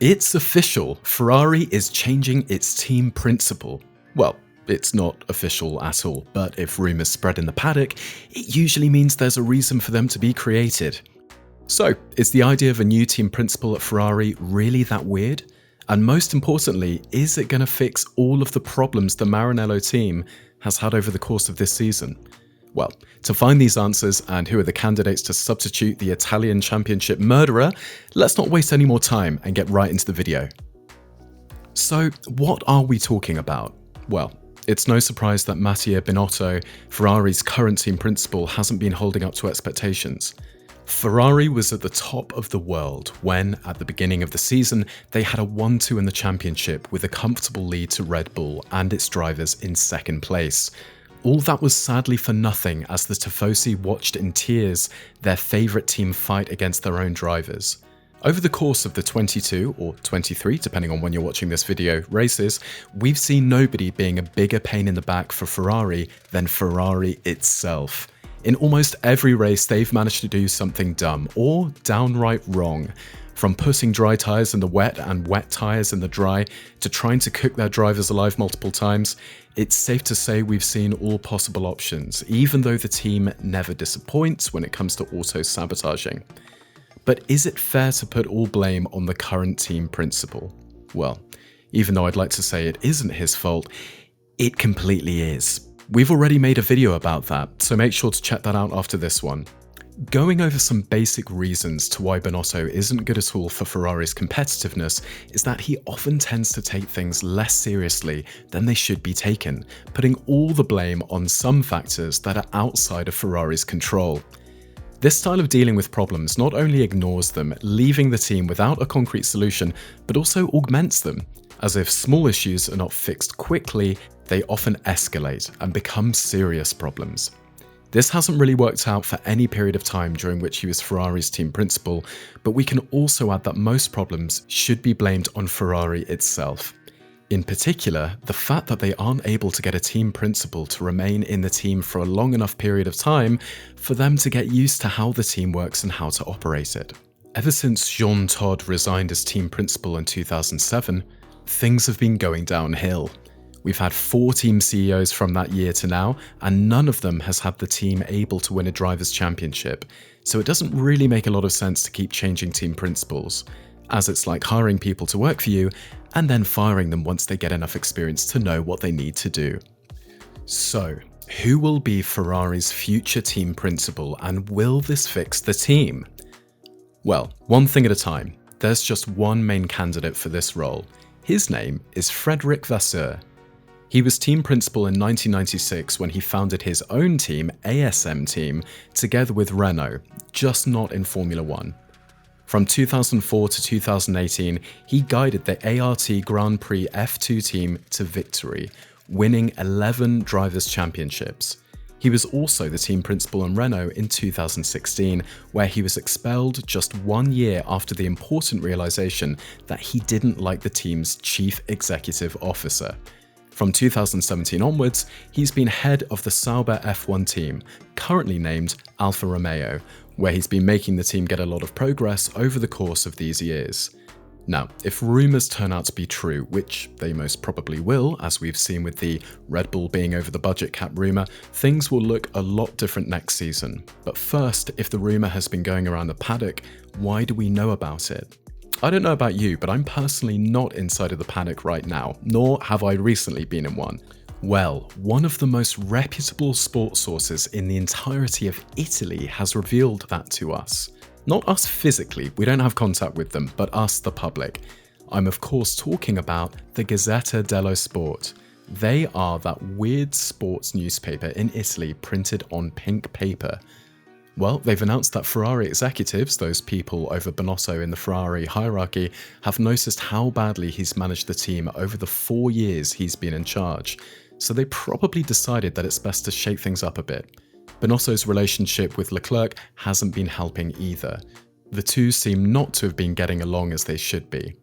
It's official, Ferrari is changing its team principle. Well, it's not official at all, but if rumours spread in the paddock, it usually means there's a reason for them to be created. So, is the idea of a new team principle at Ferrari really that weird? And most importantly, is it going to fix all of the problems the Maranello team has had over the course of this season? Well, to find these answers and who are the candidates to substitute the Italian Championship murderer, let's not waste any more time and get right into the video. So, what are we talking about? Well, it's no surprise that Matteo Binotto, Ferrari's current team principal, hasn't been holding up to expectations. Ferrari was at the top of the world when, at the beginning of the season, they had a 1-2 in the championship with a comfortable lead to Red Bull and its drivers in second place. All that was sadly for nothing as the Tifosi watched in tears their favourite team fight against their own drivers. Over the course of the 22 or 23, depending on when you're watching this video, races, we've seen nobody being a bigger pain in the back for Ferrari than Ferrari itself. In almost every race, they've managed to do something dumb or downright wrong. From putting dry tyres in the wet and wet tyres in the dry, to trying to cook their drivers alive multiple times, it's safe to say we've seen all possible options, even though the team never disappoints when it comes to auto-sabotaging. But is it fair to put all blame on the current team principal? Well, even though I'd like to say it isn't his fault, it completely is. We've already made a video about that, so make sure to check that out after this one. Going over some basic reasons to why Binotto isn't good at all for Ferrari's competitiveness is that he often tends to take things less seriously than they should be taken, putting all the blame on some factors that are outside of Ferrari's control. This style of dealing with problems not only ignores them, leaving the team without a concrete solution, but also augments them. As if small issues are not fixed quickly, they often escalate and become serious problems. This hasn't really worked out for any period of time during which he was Ferrari's team principal, but we can also add that most problems should be blamed on Ferrari itself. In particular, the fact that they aren't able to get a team principal to remain in the team for a long enough period of time for them to get used to how the team works and how to operate it. Ever since Jean Todt resigned as team principal in 2007, things have been going downhill. We've had 4 team CEOs from that year to now, and none of them has had the team able to win a Drivers' Championship, so it doesn't really make a lot of sense to keep changing team principals, as it's like hiring people to work for you and then firing them once they get enough experience to know what they need to do. So, who will be Ferrari's future team principal, and will this fix the team? Well, one thing at a time. There's just one main candidate for this role. His name is Frédéric Vasseur. He was team principal in 1996 when he founded his own team, ASM Team, together with Renault, just not in Formula 1. From 2004 to 2018, he guided the ART Grand Prix F2 team to victory, winning 11 Drivers' Championships. He was also the team principal in Renault in 2016, where he was expelled just 1 year after the important realization that he didn't like the team's chief executive officer. From 2017 onwards, he's been head of the Sauber F1 team, currently named Alfa Romeo, where he's been making the team get a lot of progress over the course of these years. Now, if rumours turn out to be true, which they most probably will, as we've seen with the Red Bull being over the budget cap rumour, things will look a lot different next season. But first, if the rumour has been going around the paddock, why do we know about it? I don't know about you, but I'm personally not inside of the paddock right now, nor have I recently been in one. Well, one of the most reputable sports sources in the entirety of Italy has revealed that to us. Not us physically, we don't have contact with them, but us, the public. I'm of course talking about the Gazzetta dello Sport. They are that weird sports newspaper in Italy printed on pink paper. Well, they've announced that Ferrari executives, those people over Binotto in the Ferrari hierarchy, have noticed how badly he's managed the team over the 4 years he's been in charge. So they probably decided that it's best to shake things up a bit. Binotto's relationship with Leclerc hasn't been helping either. The two seem not to have been getting along as they should be.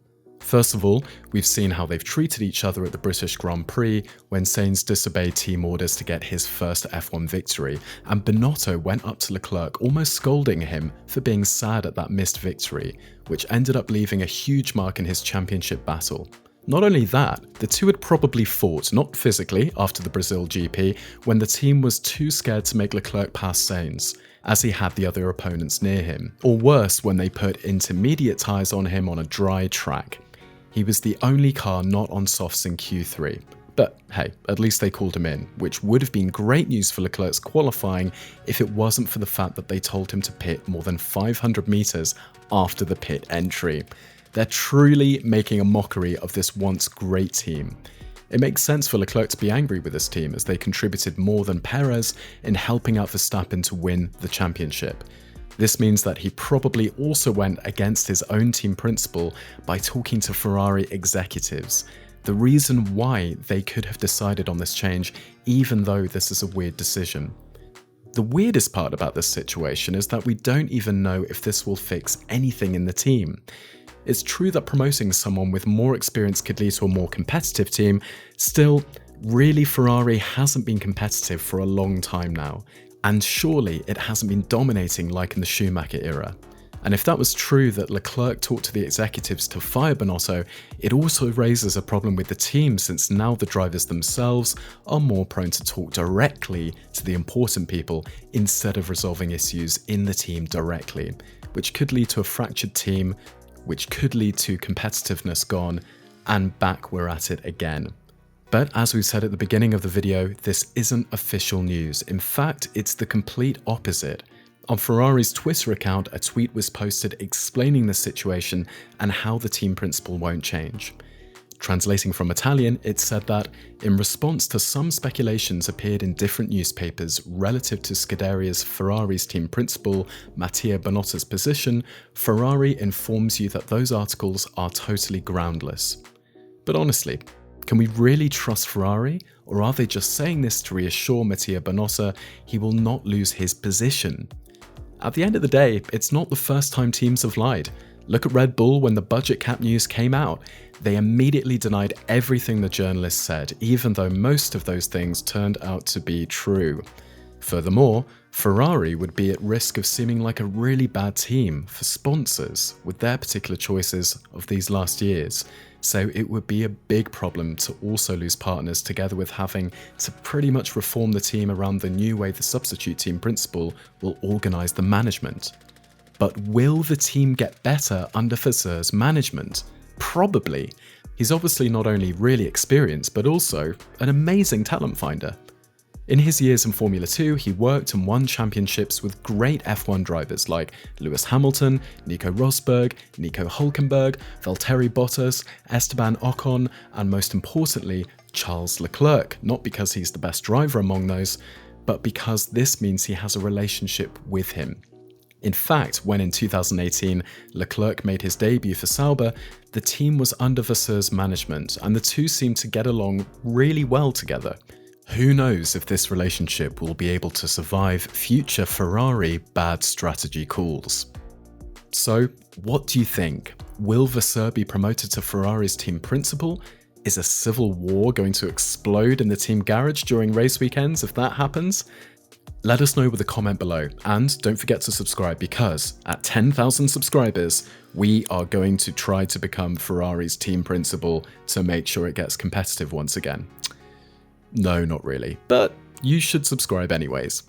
First of all, we've seen how they've treated each other at the British Grand Prix when Sainz disobeyed team orders to get his first F1 victory, and Binotto went up to Leclerc almost scolding him for being sad at that missed victory, which ended up leaving a huge mark in his championship battle. Not only that, the two had probably fought, not physically, after the Brazil GP, when the team was too scared to make Leclerc pass Sainz, as he had the other opponents near him, or worse, when they put intermediate tyres on him on a dry track. He was the only car not on softs in Q3. But hey, at least they called him in, which would have been great news for Leclerc's qualifying if it wasn't for the fact that they told him to pit more than 500 meters after the pit entry. They're truly making a mockery of this once great team. It makes sense for Leclerc to be angry with this team as they contributed more than Perez in helping out Verstappen to win the championship. This means that he probably also went against his own team principle by talking to Ferrari executives. The reason why they could have decided on this change, even though this is a weird decision. The weirdest part about this situation is that we don't even know if this will fix anything in the team. It's true that promoting someone with more experience could lead to a more competitive team. Still, really Ferrari hasn't been competitive for a long time now. And surely it hasn't been dominating like in the Schumacher era. And if that was true that Leclerc talked to the executives to fire Binotto, it also raises a problem with the team since now the drivers themselves are more prone to talk directly to the important people instead of resolving issues in the team directly, which could lead to a fractured team, which could lead to competitiveness gone, and back we're at it again. But as we said at the beginning of the video, this isn't official news. In fact, it's the complete opposite. On Ferrari's Twitter account, a tweet was posted explaining the situation and how the team principle won't change. Translating from Italian, it said that, in response to some speculations appeared in different newspapers relative to Scuderia's Ferrari's team principal, Mattia Binotto's position, Ferrari informs you that those articles are totally groundless. But honestly, can we really trust Ferrari, or are they just saying this to reassure Mattia Binotto he will not lose his position? At the end of the day, it's not the first time teams have lied. Look at Red Bull when the budget cap news came out. They immediately denied everything the journalists said, even though most of those things turned out to be true. Furthermore, Ferrari would be at risk of seeming like a really bad team for sponsors with their particular choices of these last years. So it would be a big problem to also lose partners, together with having to pretty much reform the team around the new way the substitute team principal will organise the management. But will the team get better under Vasseur's management? Probably. He's obviously not only really experienced, but also an amazing talent finder. In his years in Formula 2, he worked and won championships with great F1 drivers like Lewis Hamilton, Nico Rosberg, Nico Hülkenberg, Valtteri Bottas, Esteban Ocon, and most importantly, Charles Leclerc, not because he's the best driver among those, but because this means he has a relationship with him. In fact, when in 2018 Leclerc made his debut for Sauber, the team was under Vasseur's management and the two seemed to get along really well together. Who knows if this relationship will be able to survive future Ferrari bad strategy calls. So, what do you think? Will Vasseur be promoted to Ferrari's team principal? Is a civil war going to explode in the team garage during race weekends if that happens? Let us know with a comment below, and don't forget to subscribe because at 10,000 subscribers, we are going to try to become Ferrari's team principal to make sure it gets competitive once again. No, not really, but you should subscribe anyways.